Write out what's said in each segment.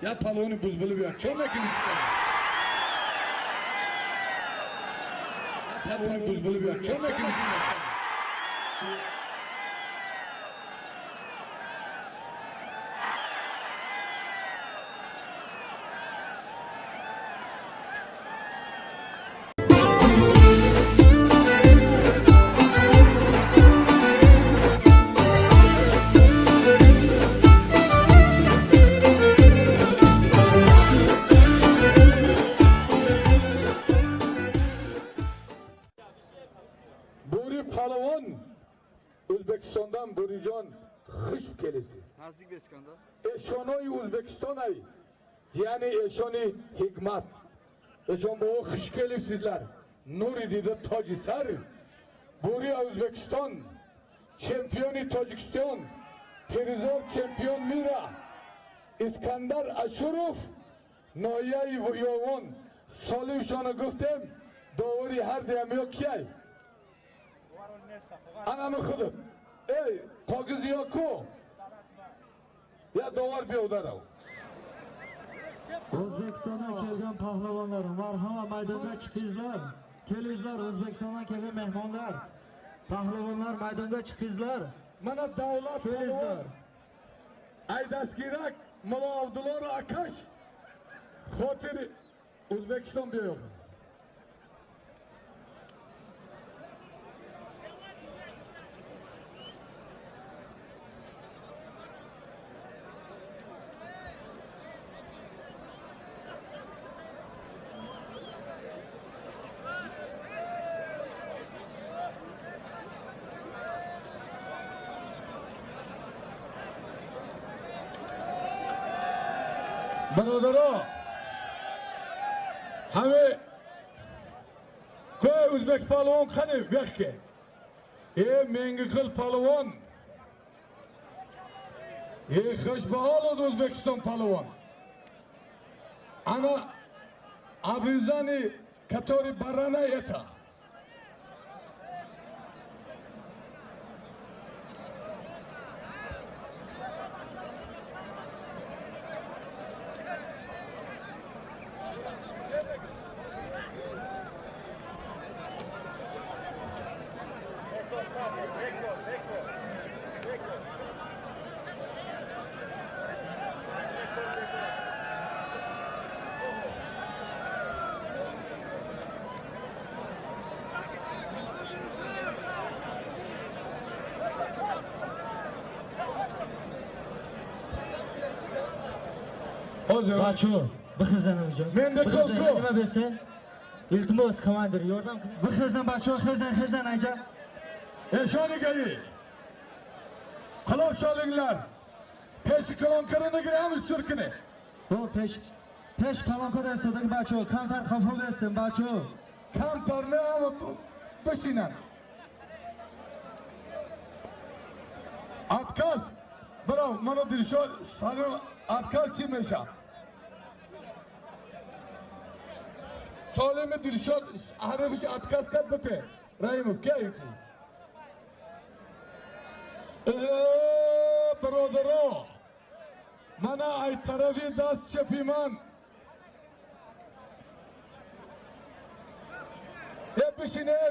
Ya palonu buzbulu bir çömekini çıkar. Ya palonu buzbulu bir çömekini çıkar. Palon O'zbekistondan Burijon xush kelibsiz. Nazik beskanda. Eshonoy O'zbekiston ay. Yani Eshoni Hikmat. Eshon bu xush kelibsizlar. Nuri dedi Tojisar. Buri O'zbekiston. Çempiyoni Tojikiston. Terizor çempiyon Mira. İskandar Ashurov. Noyay Yovon. Solim shona guftem. Doğru her dem yok ki. Anamı kılıp, ey togiz yoku, ya doğar bir odara. O'zbekistondan kelgan pahlavonlar, marhamat maydonga chiqinglar. Kelinglar, O'zbekistondan kelgan mehmonlar. Pahlavonlar maydonga chiqinglar. Mana davlat kelinglar. Aydaskirak, Mulla Abdullah Akash. Xotir O'zbekiston diyor. Birodaro, hame ko'y o'zbek palvon qani bu yoqqa. Menga qil palvon. Xushbaol O'zbekiston palvon. Ana abrizani который barana это. Bacho, bir xizdan hujum. Menda ko'p. Nima bersa? Iltimos komandir, yordam qil. Bir xizdan Bacho, xizdan ayja. Eshonigayi. Quloq solinglar. Peshi kolonkarini giramiz turkini. Bu pesh kolonkada so'dagi Bacho, kamtar qafol bersin Bacho. Kamtarni olib peshinan. Отказ. Birov mana Dilshod sani отказ chimesha. Solimi Dilshod harifish отказ qilib bitti. Raimov keldi. Birodaro. Mana ay tarafi dast chapiman.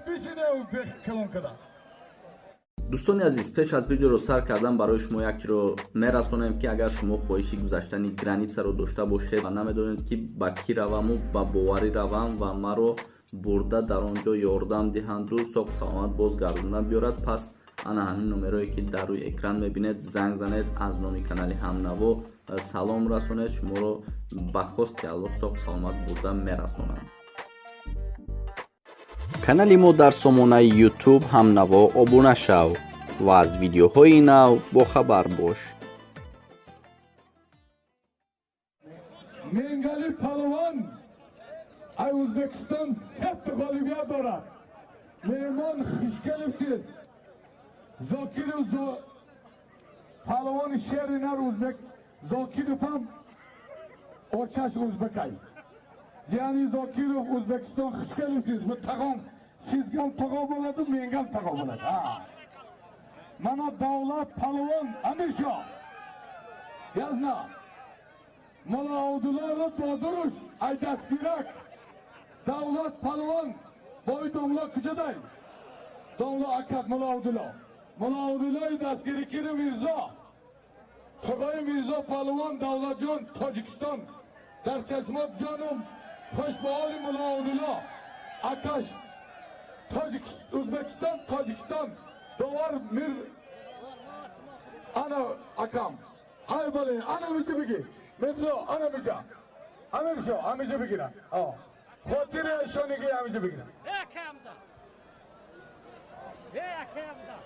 Пишине убех калонкада. دوستان عزیز، پیش از ویدیو رو سر کردم برای شما یکی رو میرسونم که اگر شما خواهشی گذشتن گرانیتسا رو داشته باشید و نمیدونید که با کی روم و با باوری روم و ما رو برده در آنجا یاردم دهند و ساق سلامت بازگردوندن بیارد، پس انا همین نمرهایی که در روی اکران میبینید زنگ زنید، از نام کانال همنوا سلام رسونید، شما رو با خواست که الله ساق سلامت برده میرسونند. کانال ما در سامانه یوتیوب همنوا ابونه شو و از ویدیوهای نو با خبر باش. Mengali palvon O'zbekiston seft g'olibiyat boradi. Mehmon xush kelibsiz. Zokirov palvon sherinar o'zbek Zokirov ham o'chash o'zbekay. Yani Zokirov O'zbekiston xush kelibsiz. Bu tag'om sizga tag'om bo'ladi, menga ham tag'om bo'ladi. Mana davlat palvon Amirjon. Yazna. Mola Abdullah Boduruş, ay dastgirak. Davlat Palvan, boy domla kucaday. Domla akad Mola Abdullah. Mola Abdullah dastgiri kiri Mirza. Tugay Mirza Palvan Davlatjon Tojikiston. Dar chashmat jonim, Xo'shbaoli Mola Abdullah. Akash O'zbekiston, Tojikiston. Dovar Mir ana akam. Hay bale, ana bizi bigi. Mirzo, ana biza. Amirzo, amizi bigina. Ha. Xotira shonigi amizi bigina. Kamza. Kamza.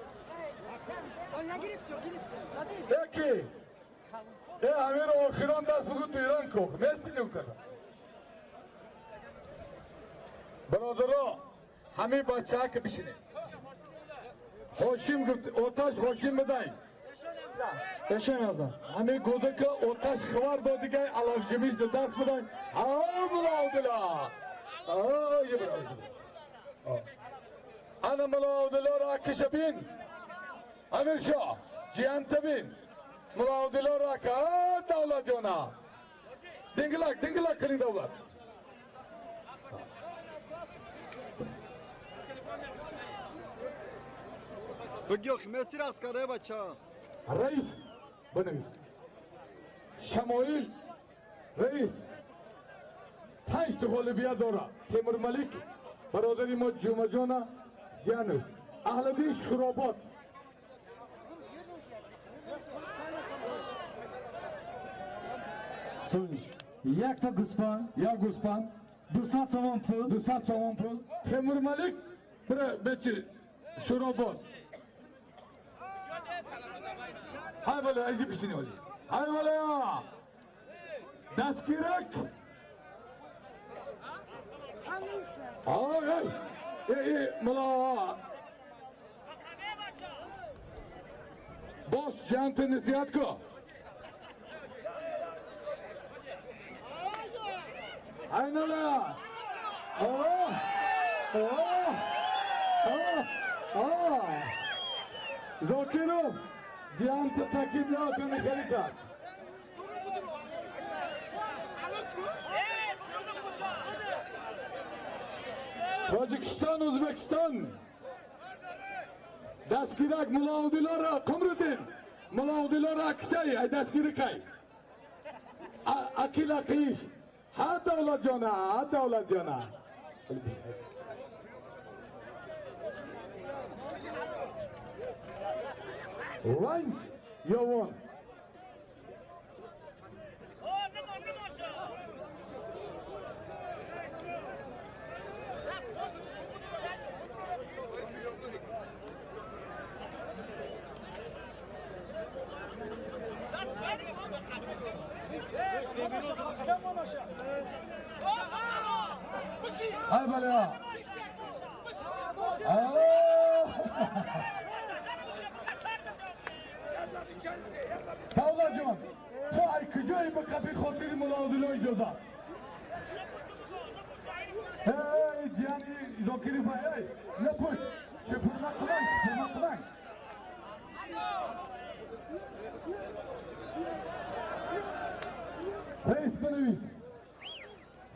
Ona giripsiyor. Peki. Amir oxiron dast bugün duyuran ko'q. Mesli ukara. Birodaro, hami bachcha ki bishine. Hoshim otash Hoshim biday. Yaşan Azam. Hami godaka otash xabar dodigay alavjimiz dast biday. Ha bulavdila. Ana bulavdila rakishabin. Amir Shah, Jiyantabin. Bulavdila raka davlatjona. Dingilak qiling davlat. Bugün Mesir askeri bacha. Reis, bunimiz. Shamoil, reis. Tanishdi g'olibiyadora. Temur Malik, barodarimo Jumajona, Janus. Ahladin Shurobod. So'ng. Yakta Guspan, Ya Guspan, 200 somon pul. 200 somon pul. Temur Malik, bir bechi Shurobod. Hay bala, ajib ishini oli. Hay bala ya. Dastgirak. Hey, mala. Boss jante nasihat ko. Aynala. Zokirov. Jante takimliyotini xaridlar. Tojikiston, O'zbekiston. Dastgirak Mulovdilora Qumruddin. Mulovdilora Akshay, dastgirikay. Akila qish. Ha davlatjona. Rank yovon. Hay bala. Davlatjon, to ay kujoy be qabi xotir Mulovdilo ijozat. Hey, jani Zokirov ay, ne push. Hurmat qiling. Reis Benevis,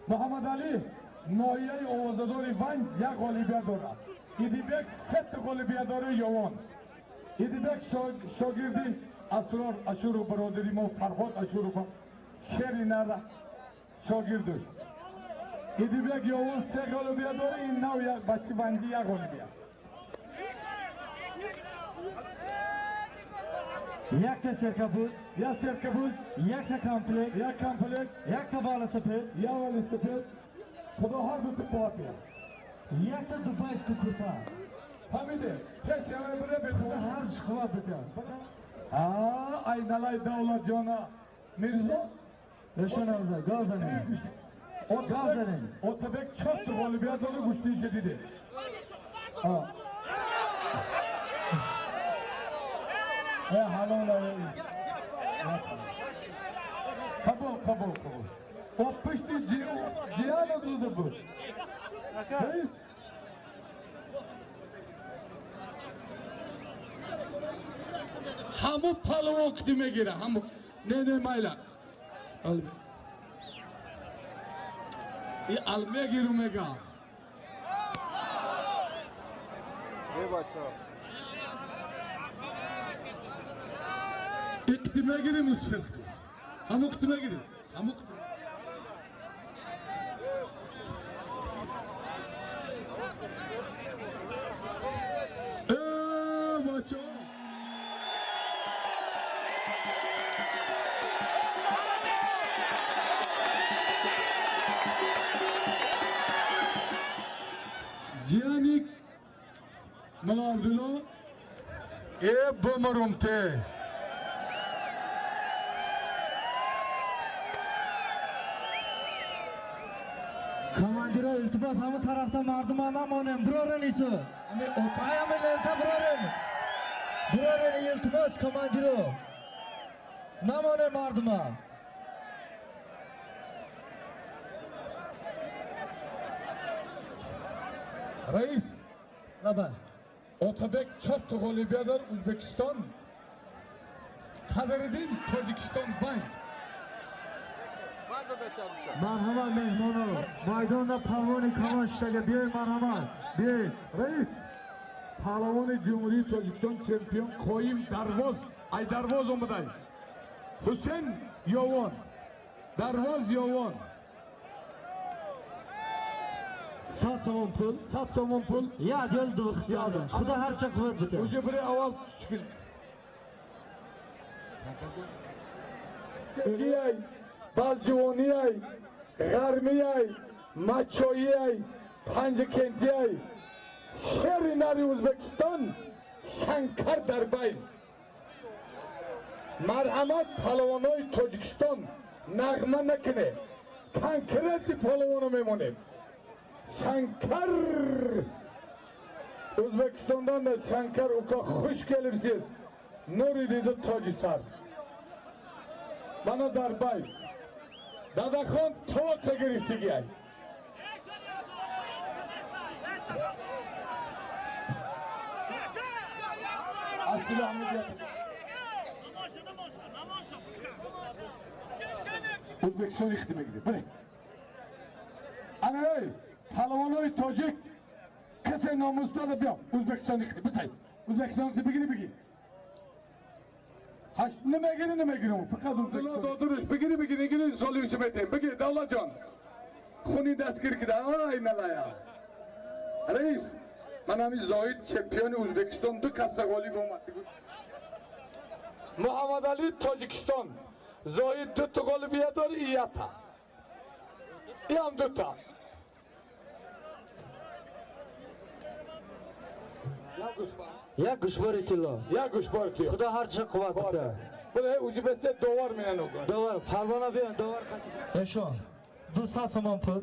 Muhammad Ali, Noyay ovozadori Van, ya g'olibiyadora. Idibek set g'olibiyadori Yovon. Idibek shogirdi Asror Ashurov birodarimo Farhod Ashurov Sherinara shogirdosh. Idibek Yovon se g'olibiyadori innav ya bachchi Vanji ya g'olibiyad. Yakta Serkabuz, yakta komplekt, yakta velosiped, ya velosiped. Xudo har bir quvvat. yakta Dubayski kurpa. Hamide, keşke bire Xudo bir har quvvat ekan. Aynalay davlatjona Mirzo. Yaşan Azam, Gazaning. Otabek çöptü g'olibiyadori kuchli ishi dedi. Halolay. Kabul. Opishti Cihan adı bu. Reis. Hamu palvon demek gira. Hamu ne mayla. ای المگیرو میگم ای بچه ها اکتی میگیریم مستقیم همو اکتی میگیریم همو اکتی بچه ها جیانیک ملا عبدالله ای بمرمته Komandir iltimos hamma tarafdan mardumon namonim birorin isu. Ayam lenta birorin. Birorin iltimos komandiro. Namonim mardumon. رئیس Laban. Otabek çok g'olibi dar O'zbekiston Qadriddin Tojikiston bank var da çalışıyor. Marhamat mehmono. Maydonda palvoni kavashdaga bey marhamat. Bey. reis Palavoni Cumhuriyet Tojikiston chempion Qoyim Darvoz ay Darvoz omaday Hussein Yovon Darvoz Yovon Sat somon pul. Ya dil duxsiyada. Xudo har cha quvvat bita. o'sha biri avval chiqib Sengiyay Baljuvoniyay G'armiyay Machoyiyay Panjakentiyay Sherinari O'zbekiston Shankar Darbay Marhamat Palavonoi Tojikiston nag'ma nakine konkretni palovoni memonim Shankar O'zbekistondan da Shankar uka xush kelibsiz Nuri dedi Tojisar Bana Darbay Dadaxon to'g'ri girishtigay O'zbekiston ixtime gidi. Bire. Ana ey, Palavonoi Tojik kese namusda da biyo. O'zbekiston ixtime. Bitay. O'zbekiston ixtime bigi. Haş nima giri o? Faqat O'zbekiston. Dodurish bigi solution etem. Bigi Davlatjon. Xuni dastgir kida. Ay nalaya. Reis, manami Zoid chempion O'zbekiston du kasta g'olib bo'lmadi. Muhammad Ali Tojikiston. Zoid du g'olibiyat dor iyata. Iyam duta. Ya gushbor etillo. Ya gushbor ki. Xudo har cha quvvat bita. Bire ujibese dovar minan o'g'il. Dovar palvona bilan dovar qatib. Eshon. Du sat somon pul.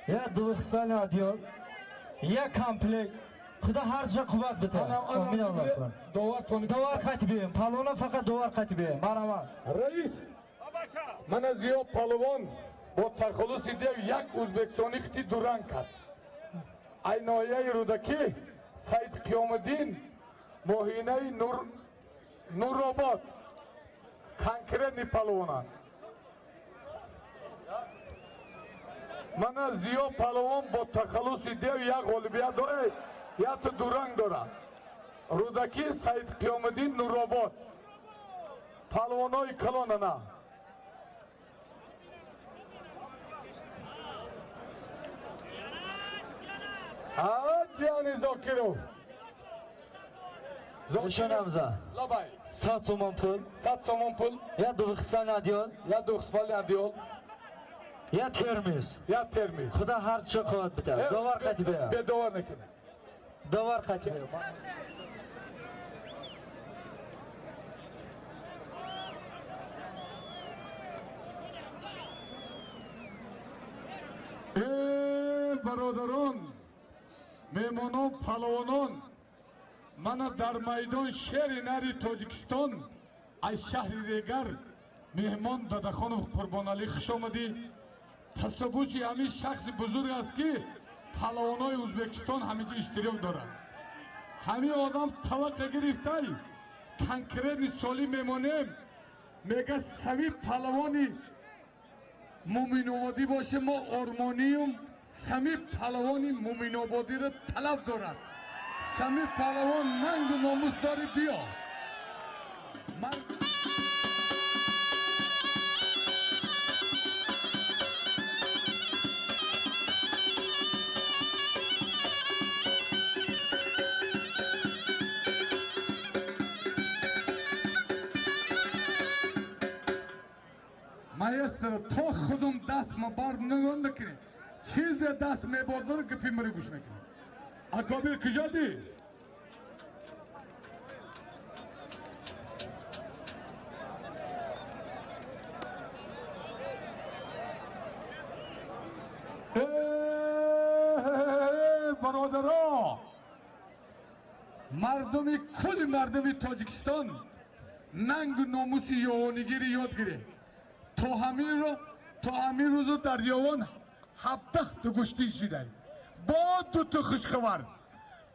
Ya du xisal adiyor. Ya komplekt. Xudo har cha quvvat bita. Amin Alloh. Dovar toni. Dovar qatib. Palvona faqat dovar qatib. Marhamat. Reis. Mana Ziyo Palvon با تخلص دیو یک O'zbekistonni xiti durang کرد. Aynoyay Rudaki Said Qiyomiddin Mohinay Nurobod konkretni palvona. Mana Ziyo Palvon با تخلص دیو یک g'olibiyat dore, ya to durang dora. Rudaki Said Qiyomiddin Nurobod palvonoy kalonana. Jani Zokirov. Eshon Hamza. Labay. Sat somon pul. Sat somon pul. Ya du xisal adiyor. Ya duxsfali adiol. Ya termiz. Ya termiz. Xudo har cha quvvat bita. Dovar qatib. Be dovar nekine. Dovar qatib. برادران مهمانان پهلوانان من در میدان شهر نری تاجیکستان از شهر دیگر مهمان دادخانov قربانعلی خوش آمدی تصبوشی همین شخص بزرگ است که پهلوانای ازبکستان همیشه اشتراک دارد همین آدم توقع گرفته کنکرت سالی میمانیم میگه سوی پهلوانی مومین اومدی باشه ما آرمانیم سمی پهلوانی مومین آبادی را طلب دارد. سمی پهلوان ننگ و ناموس داری بیا. مایستر تو خودم دست ما بار نگون نکنی. چیز دست میبادر گفی مری گوش نکنی. اکابر کجا دی؟ برادرها مردمی کل مردمی تاجیکستان ننگ و ناموس یوانیگیری یاد گیره. تو همین روزو در یوان 17 تا گشتی شده با 2 تا خوشخبر.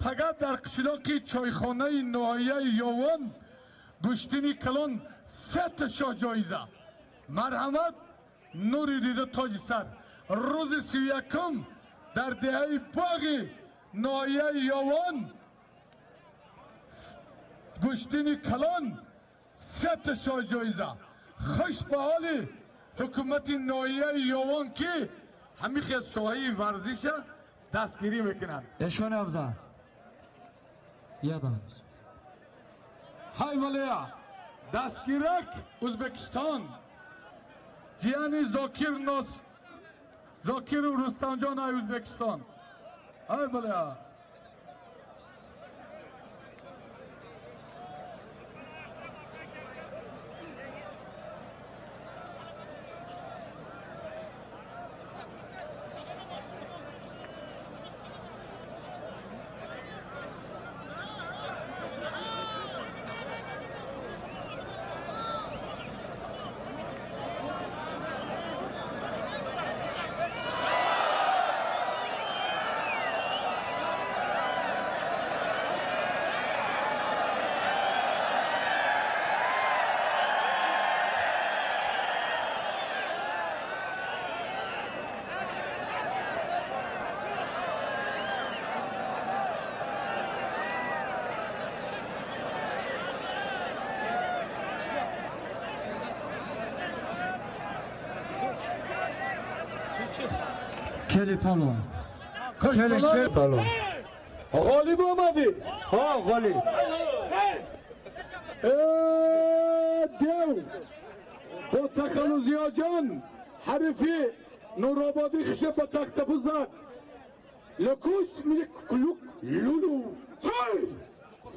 فقط در قشلاقی چایخانه ناحیه یوان گشتینی کلان 3 تا شاه جایزه. مرحمت نوری دیده تاج سر. روز 31 در دهه باغ ناحیه یوان گشتینی کلان 3 تا شاه جایزه. خوش به حال حکومت ناحیه یوان که همیشه ساحه ورزش دستگیری میکنن. اشوان ابزان یادم های ولیا دستگیرک ازبکستان جیانی زاکر رستم جان های ازبکستان. های ولیا کلی پالون خوش پالون غالب آمدی. ها غالی دیو با تخلوزیا جان حریفی نورآبادی خشه با تخت بزد لکوش میگه کلوک لولو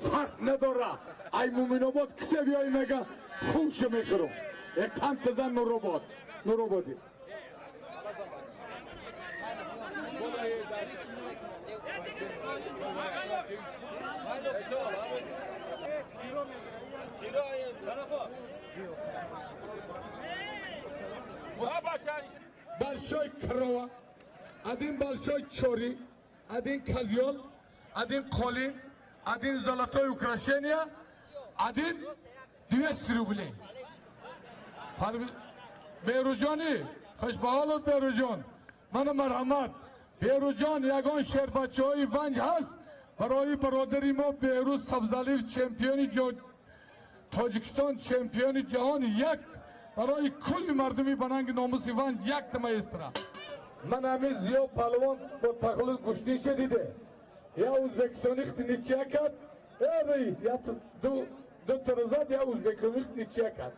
فرق نداره. ای مومین آباد کسی بیایی مگه خوش میخورم یک کانت زن نورآبادی Большой Крова, один большой Чори, один Козел, один Колин, один золотое украшение, один 200 рублей. Беруджани, خوشبحال беруджан, من مرحمت. беруджан یگان شهر بچه های ونج هست برای برادری ما بهروز سبزعلی چمپیون تاجیکستان چمپیون جهان یک برای کل مردمی بنانگ ناموس ونج یک تمایسترا. من همین زیاد پهلوان با تقلید گشتی شدیده یا ازبکستانی نیچه کرد یا رئیس یا دو ترزاد یا ازبکستانی نیچه کرد.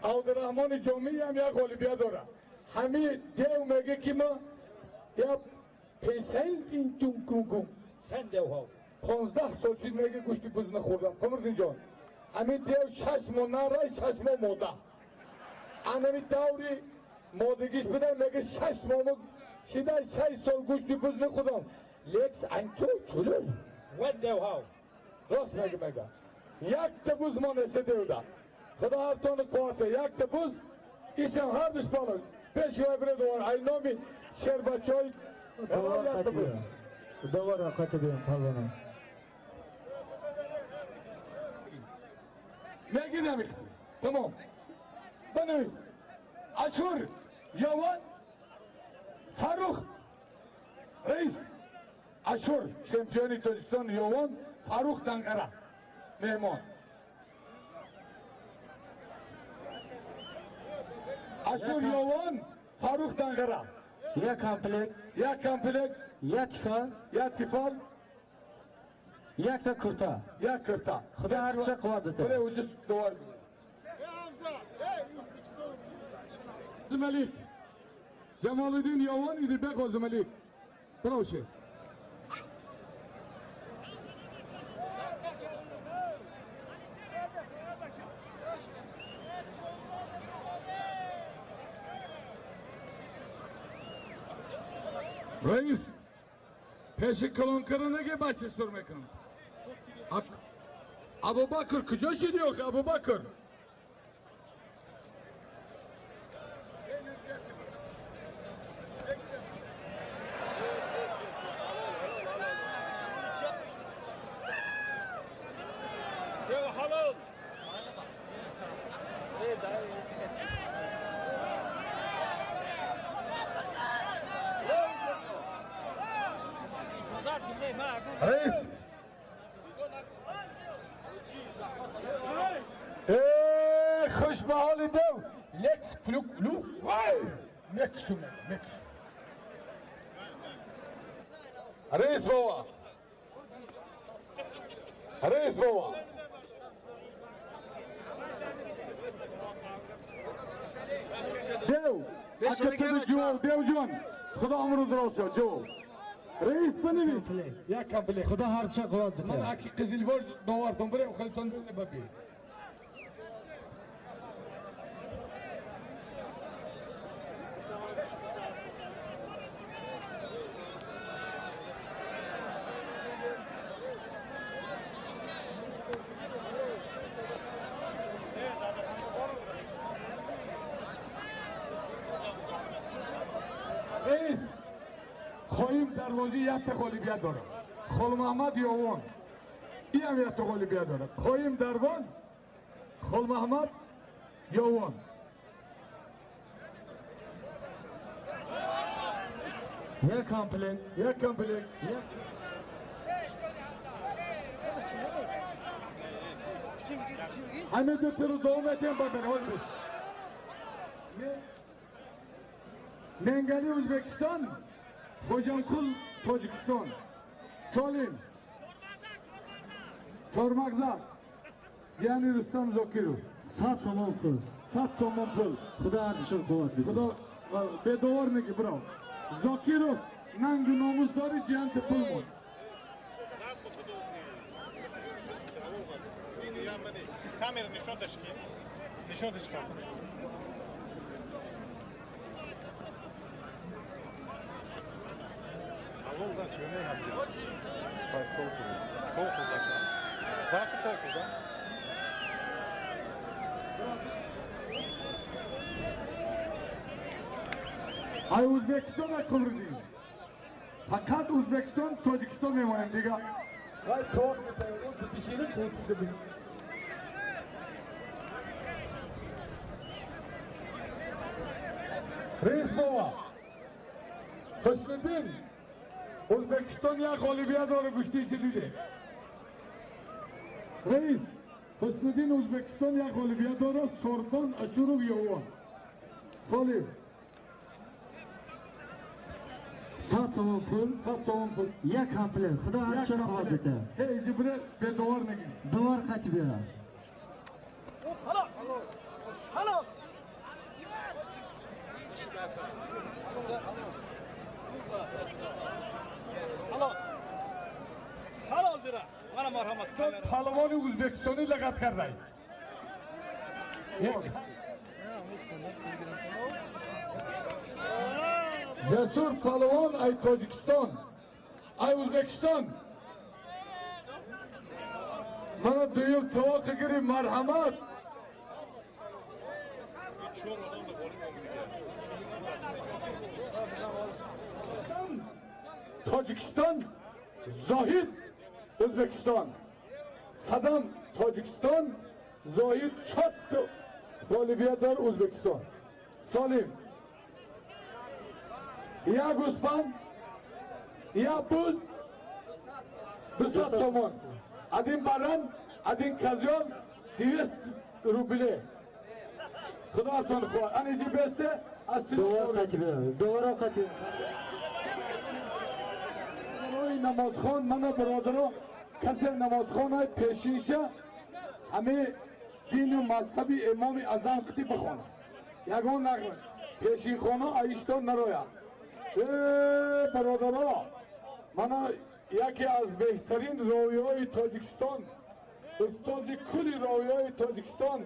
عبدالرحمن جامی هم یک غالبیه داره. همین دیو میگه که ما یا پیسل این کم Sen de o. 15 سال چیز میگه گوشتی بوز نخوردم. قمردین جان همین دیو 6 ماه نره 6 ماه موده. همین دوری مادگیش بدن میگه 6 ماه شده 6 سال گوشتی بوز نخوردم. لیکس انتو چلو Sen de o. راست میگه یک تبوز ما نسیده ده. خدا هر تون قوته یک تبوز ایشم هر دش بالا پیش و برد و ای نامی شهر بچهای دوباره قطع بیم پالون میگی نمیختی تمام بنویس اشور یوان Faruk Reis Ashur şampiyoni Tojikiston Yovan Faruk Dangara mehmon. Ashur Yovan Faruk Dangara. Ya komplekt, Ya komplekt, ya tifal, ya tifal, ya da kurta. ya kırta. Xudo har şey qiladi. Buraya ucuz duvar. Özmelik. Cemaluddin Yovan İdibek Özmelik. Bravo şey. Reis, peşi kolonkara ne bahçe sormak lazım. Abu Bakır, kıcaşı diyor ki Abu Bakır. Yo, halal. Hey, dai. Reis. Hoş bahali dev. Lex pluk lu. Vay. Mekşu mekşu. Reis baba. Reis baba. Dev. Akıtını Joel. Dev John. Xudo umringizni olsun Joel. Reis beni ya komplekt. Xudo har şey qiladi. Mana aki qizilvoy dovardan biri xilton bo'ldi babi. Reis Xoyim darvozi yatta g'olibiyat dora. Xolmahmad Yovon. I ham yatta g'olibiyat dora. Xoyim darvoz Xolmahmad Yovon. Ya komplekt, Ya komplekt. ya Hamid Ötürü devam edeyim bakın. Mengali Özbekistan, Xo'jankul Tojikiston. Solim. Chormag'zar. Yani Rustam Zokirov. sat somon pul. Sat somon pul. Xudo har şey qiladi. Xudo bedovorniki birov. Zokirov nangi nomusdori jiyante pulmon. Kamera nishon tashkil. Nishon tashkil. Avvaldan söyleyeyim abi. Bak çok uzun. Çok uzun. Zaten çok uzun. Ay O'zbekiston qilurdi. Faqat O'zbekiston, Tojikiston memoyam degan. Vay to'g'ri aytayapman, bitishini qo'yishdi bu. Reis bova. Husniddin O'zbekiston ya g'olibiyat olib go'shtisi dedi. Reis Husniddin O'zbekiston ya g'olibiyat olib Sordon Ashurov Yovon. Solim Sat somon pul, sat somon pul. ya komplekt. Xudo har şey qiladi. Hey Jibril bedovorniki. Duvar qaytib beradi. Halal jira. Mana marhamat kamera. Palvoni O'zbekistonni laqab qarday. Jasur palvon ay Tojikiston. Ay O'zbekiston. Mana duyib tovoq giri marhamat. Çok adam da golü Tojikiston, Zohid O'zbekiston. Sadam Tojikiston, Zohid Chotto. G'olibiyatlar O'zbekiston. Solim. یا گوسفند یا بز 200 تومان. ادین برن ادین کازیون 200 روبله. خداتون خواهد انیجی بسته از دوباره خطیب برای نمازخوان من برادرو کسی نمازخوان های پیشینشه همه دین و مذهبی امام ازان قطی بخوانه یکون نقل پیشین خانه ایشتون نروید برادرها من یکی از بهترین رویای تاجیکستان استاد کلی رویای تاجیکستان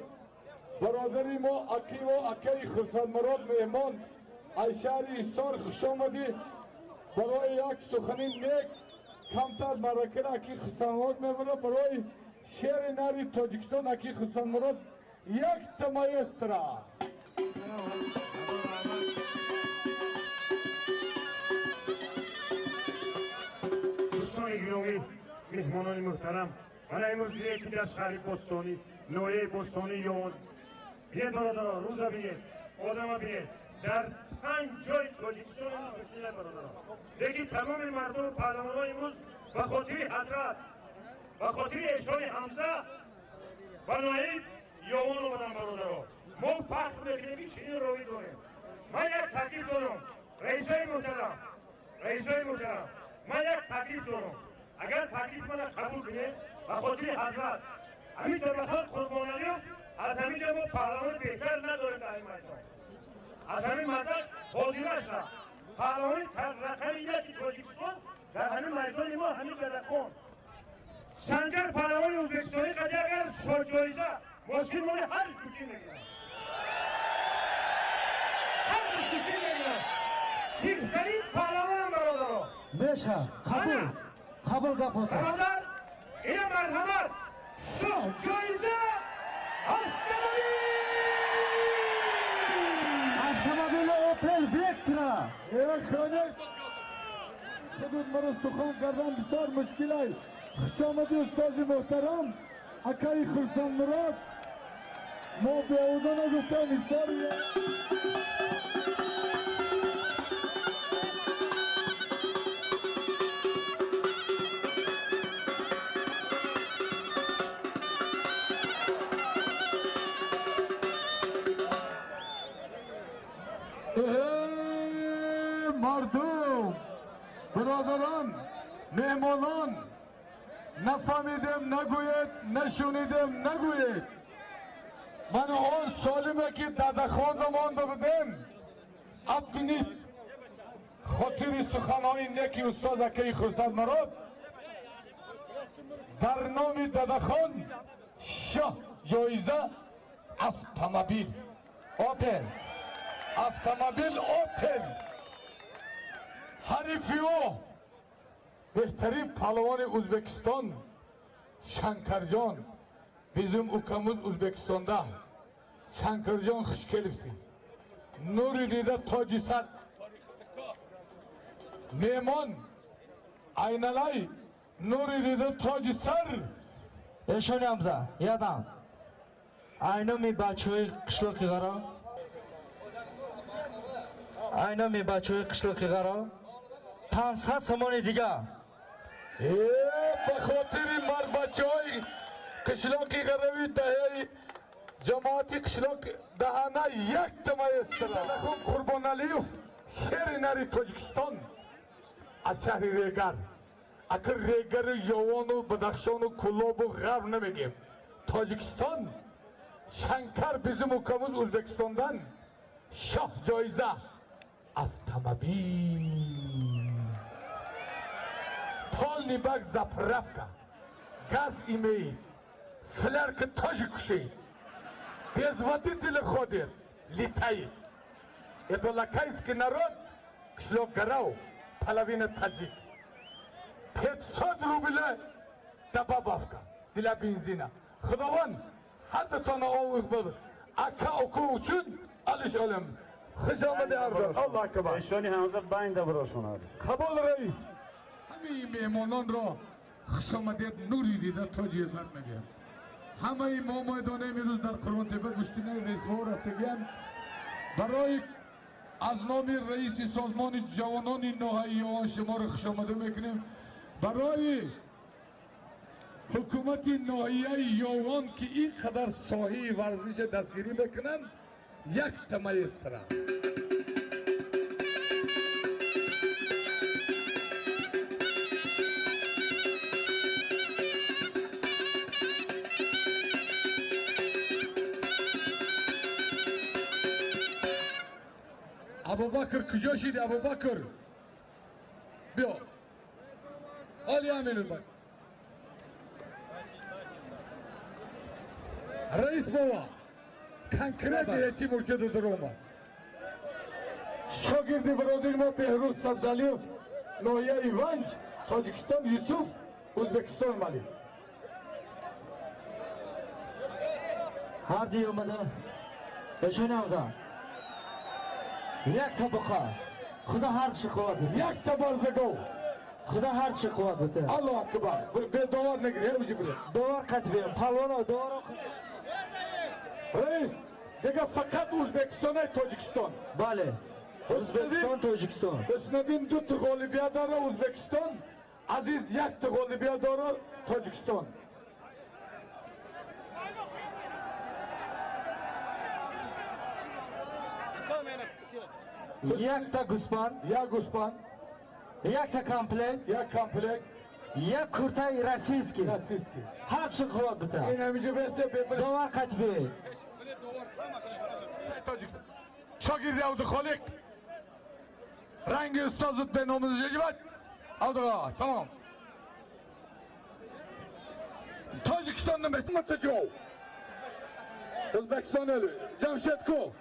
برادری ما اکی و اکی خرسان مراد مهمان ایشهر ایستار خوش آمدی برای یک سخنی نیک کمتر مرکر اکی خرسان مراد میبره برای شعر نری تاجیکستان اکی خرسان مراد یک تمایسترا دوستان گرامی مهمانان محترم من امروز یکی از شهر بستانی نوعه بستانی یون بیاید برادرها روزا بیاید آدم بیاید در 5 جای تاجیکستان بسیار برادرها لیکن تمام مردم پهلوانان امروز به خاطر حضرت به خاطر اشان حمزه و نوعه یون آمدن برادرها ما فخر میکنیم که چنین روی داریم من یک تکلیف دارم رئیسای محترم من یک تکلیف دارم اگر تکلیف من قبول کنه به خاطر حضرت همین در بخاطر قربانانی از همین جا ما پهلوان بهتر نداریم در این میدان از همین منطق حاضرش را پهلوان رقم یکی تاجیکستان در همین میدان ما همین گدخان سنجر پهلوان ازبکستانی قضیه اگر شاه جایزه ماشین مال هر کوچی میگیرن هر کوچی میگیرن بهترین پهلوان هم برادرها میشه قبول گپوتر برادر این مرحمت شاه جایزه автомобиль Opel Vectra خانه خودت مرا سخن کردن بسیار مشکل است خوش آمدی استاد محترم اکای خرسان مراد ما بیاوده نگفتم بسیار مردم برادران مهمانان نفهمیدم نگوید نشونیدم نگوید من آن سالمه که ددخان مانده بودم اب بینید خاطر سخنهای نیکی استاد اکی خرسان مراد در نام ددخان شاه جایزه автомобиль Opel автомобиль Opel حریفی او بهترین پهلوان ازبکستان شنکرجان bizim ülkemiz Özbekistan'da Şankarcan hoş gelipsiz. Nuri Dide Tacı Sar Mehman Aynalay Nuri Dide Tacı Sar اشون حمزه یادم айноми бачаҳои қишлоқи ғаро айноми бачаҳои қишлоқи ғаро 500 сомони дига به خاطر مرد بچه های قشلاقی غروی دهی جماعتی قشلاق دهانه یک تمایستره نخون قربان علیوف شهر نری تاجیکستان از شهر ریگر اگر ریگر یوان و بدخشان و کلاب و غرب نمیگیم تاجیکستان شنکر bizim ülkemiz Özbekistan'dan şah جایزه автомобиль полный бак заправка газ имеет слярка тоже кушает без водителя ходит летает это лакайский народ кишлок гарау половина таджик 500 рублей добавка для бензина худован حتی تا ناوی بود اکا اکو چون علش علم خجامت اردن الله اکبر اشانی حمزه باینده براشون قبول رئیس همه مهمانان را خوش آمدید نوری دیده تاجی عزت میگم همه مامایدانه میروز در قربان تپه گشتینه رئیس ما رفته گیم برای از نام رئیس سازمان جوانان ناحیه آن شما را خوش آمده میکنیم برای حکومت ناحیه یاوان که اینقدر ساحه ورزش دستگیری میکنن یک تمایز ترا ابوبکر کجا شدی ابوبکر بیا علی امین اومد رئیس بابا کنکریت چی مرشد در اومد شاگرد برادر ما بهروز سبزالیوف ناحیه ایونج تاجیکستان یوسف ازبکستان مالی هر دی اومده بشون آمزان یک طبقه خدا هر چی قوت بده یک تبارزگو خدا هر چی قوت بده الله اکبر به دوار نگیری اوجی بره دوار قد بیم پلوانا دوار رئیس دیگه فقط ازبکستان تاجیکستان بله ازبکستان تاجیکستان بسندین دو تا غالبیت داره ازبکستان عزیز یک تا غالبیت داره تاجیکستان یک تا گوسپان یک گوسپان یک تا کامپلک یک کامپلک یک کرتای رسیسکی ناسیسکی هر چی قوت بده این همیشه بسته ببره دوار قد بیم تاجیکستان شاگردی عبد خالق رنگ استازت به نام ججبت عبدالله تمام تاجیکستان نمیست متجو ازبکستان الو جمشید کو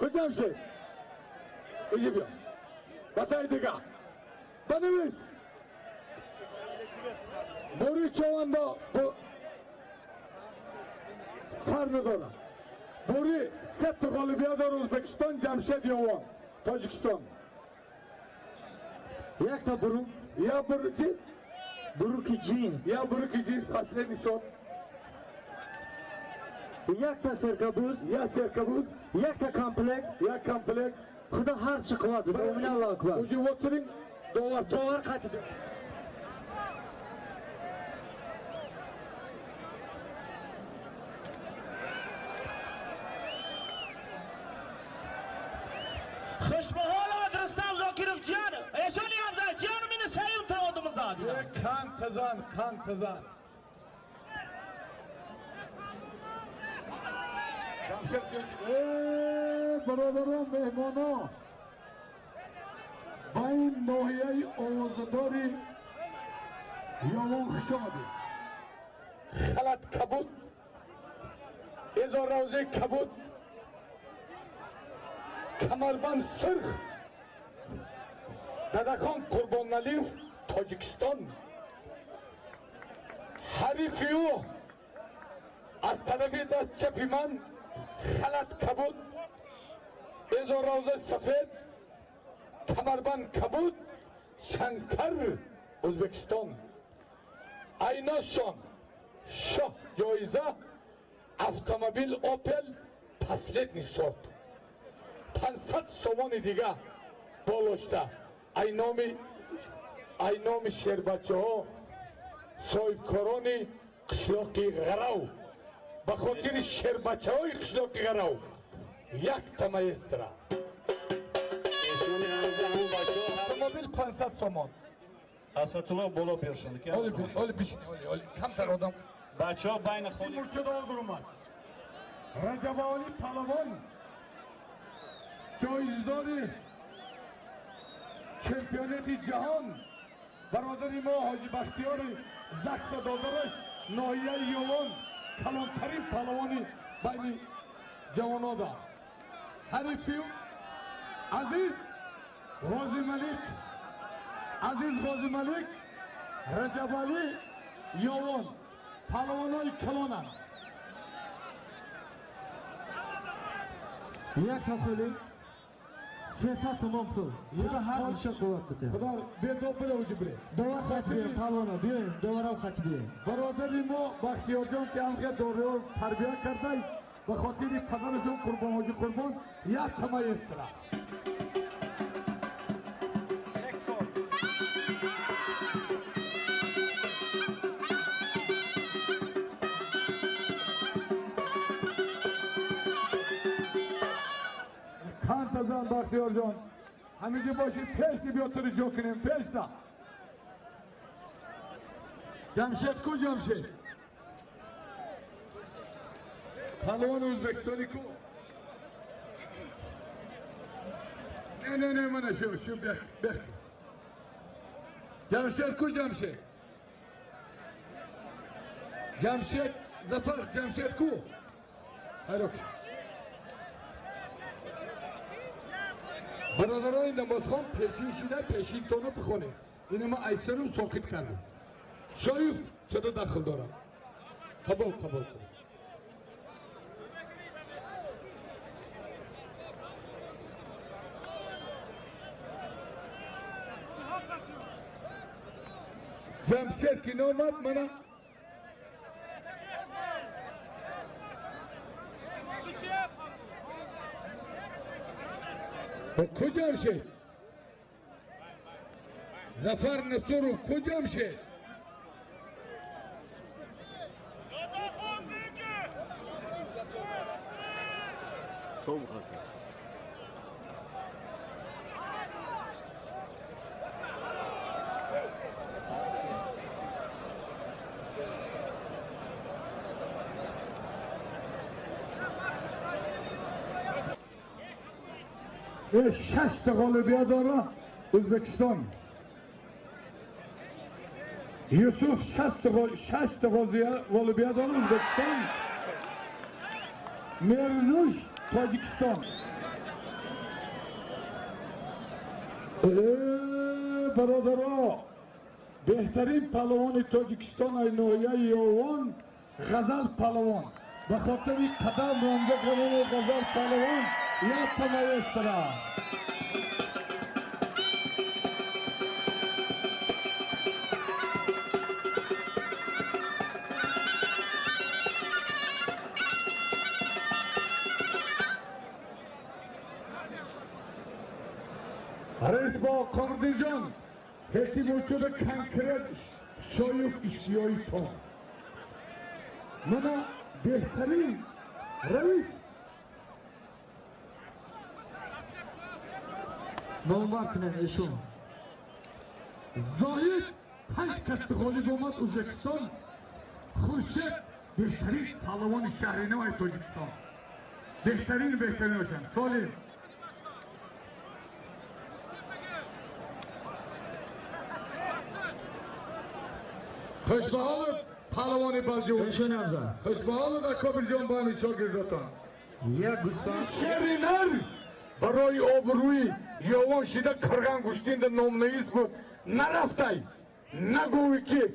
جمشید ایجی بیا بسای دیگه بنویس بوری چواندا فرم داره بوری ست غالبیت داره ازبکستان جمشید یاوان تاجیکستان یک تا برو یا برو چی؟ بروکی جینز یا برو که جیز پسله نیستون یک تا سرکبوز یا سرکبوز یک تا کامپلک یا کامپلک خدا هر چی قوت بده امین الله اکبر اوجی وطرین دوار دوار قد بیم خوشبحال آدرستان زاکیروف جان ایشونی همزه جان مینه ساییم تا آدم زادی کان تزان برادران مهمانا با این ناحیه آوازداری یاوان خوش آمدید خلط کبود ازا روزه کبود کمربند سرخ ددخان قربان نلیف تاجیکستان حریفیو از طرف دست چپی من خلط کبود ازا روزه سفید کمربند کبود شنکر ازبکستان ایناشان شاه جایزه автомобиль опел последний сорт 500 сомони дига болошта айноми шербачаҳо соҳибкорони қишлоқи ғарав ба хотири шербачаҳои қишлоқи ғарав як тамаестра автомобил 500 сомон Асатулло боло бершанд. оли бишини оли камтар одам Бачаҳо байни холи муртадо дурумад раҷабали палавон ҷоиздори чемпионати ҷаҳон бародари мо ҳоҷи бахтиёри закса додараш ноҳияи ёвон калонтарин палавони байни ҷавонода ҳарифи азиз ғозималик раҷабали ёвон палавонои калонанд یک تا خالی 300 سومان پول خدا هر چی قوت بده خدا بێدۆ بره اوجی بره دوار قد بیم پلوانا بیایم دوار قد بیم برادری ما بختیار جان که همگه دوره تربیه کرده به خاطر پدرشون قربان حاجی قربان یک تمایز را کانتازان بختیار جان همینجا باشید پیش بیاتر جو کنیم پیش دا جمشید کو جمشید پهلوان ازبکستانی کو نه منه شو بخ جمشید کو جمشید زفر جمشید کو هروک برادرای نمازخوان پیشین شده پیشین تانو بخونه اینو ما ایسر رو ساکت کردم شایف چرا داخل دارم قبول کن جمشید که نامد منه کجام شد؟ زفر نصورو کجام شد؟ تو بخواه شش غالبیت داره ازبکستان یوسف شش غالبیت داره ازبکستان مرنوش تاجیکستان برادرها بهترین پهلوان تاجیکستان ای نویه یوان غزل پهلوان به خاطر قدم رانده کردن غزل پهلوان یک تمایز را رئیس با قمردین جان هیچی موجود کنکرت شایف اشیایی تا منا بهترین رئیس نامبر کنن ایشون زاید 5 کست غالب آمد ازبکستان خورشید بهترین پهلوان شهر نو تاجیکستان بهترین باشن سالی خوش به حالت پهلوان بازجو خوش به حالت اکابر جان بانی شاگردتان یک گوستان شرینر برای آبروی یوان شده کرغان گوشتین در نامنویس بود نرفتای نگوی که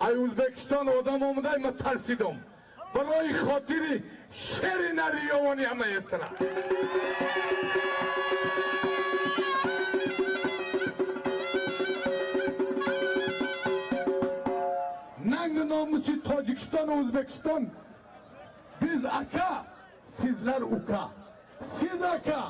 ای ازبکستان آدم آمده من ترسیدم برای خاطری شرینر یوانی همه استرا ننگ ناموسی تاجیکستان و ازبکستان biz aka sizler uka siz aka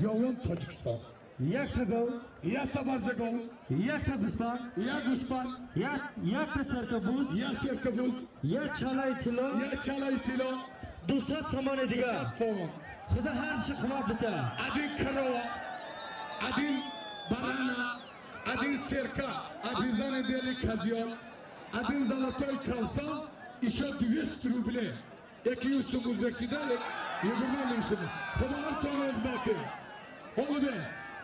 yovun Tacikistan یک گل یک تبرزگل یک دوستان یک دوستان یک سرکبوز یک سرکبوز یک چالای طلا یک چالای طلا 200 سامان دیگه فون خدا هر چی خواهد بده ادین کروا ادین barana ادین سرکا ادین زن دلی کازیال ادین زلاتای kalsa işe 200 ruble 200 Uzbekistan yürümelim sizi. Kadar tanıyoruz belki. Onu de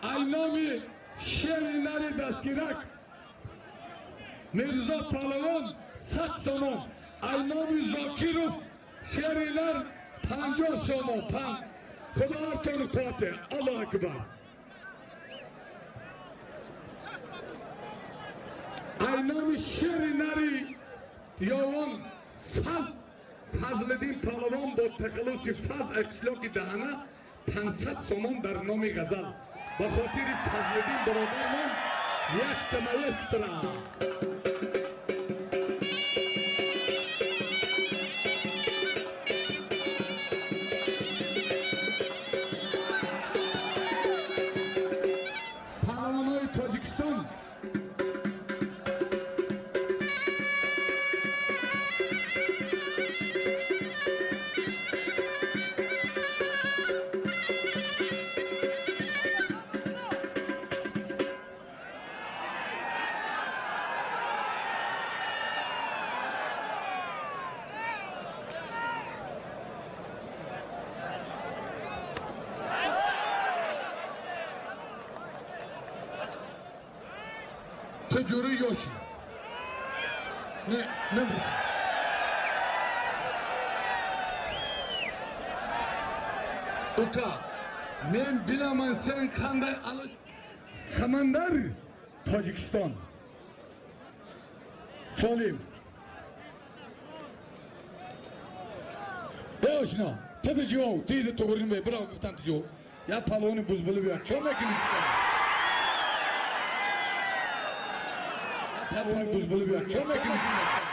Aynami şehirleri daskirak Mirza Palavan Satsono Aynami Zakirov şehirler Pancar Somo Pan Kadar tanı Fatih Allah Akbar Aynami şehirleri Yavan Faz Fazleddin Palavan با تخلص فاز اکسلاک دهنه 500 سومان در نام غزل با خاطر فضلدین برادر من یک تمایز را تجوری یوشی نه برسه اوکا من bilemem sen kanday alış Samandar Tacikistan Solim Deoşna tadı jo teyze toğurun bey bravo kıftan jo ya palonu buzbulu bir çok mekin çıkar ya palonu buzbulu bir çok mekin çıkar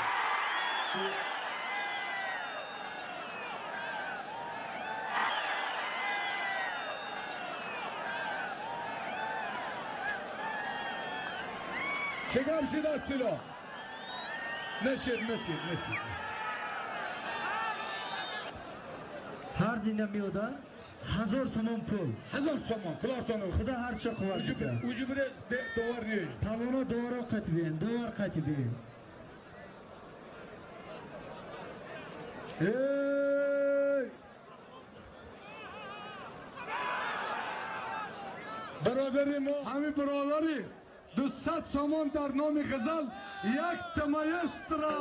Çekam şu dastilo. Neşir. Har dinamiyoda 1000 somon pul. 1000 somon, pul Xudo harcha quvvat bita. Ucubire dolar ne? Talona dovar qatibin. Hey! Beraberim o, hami beraberim. 200 somon در نام غزل یک تمایسترا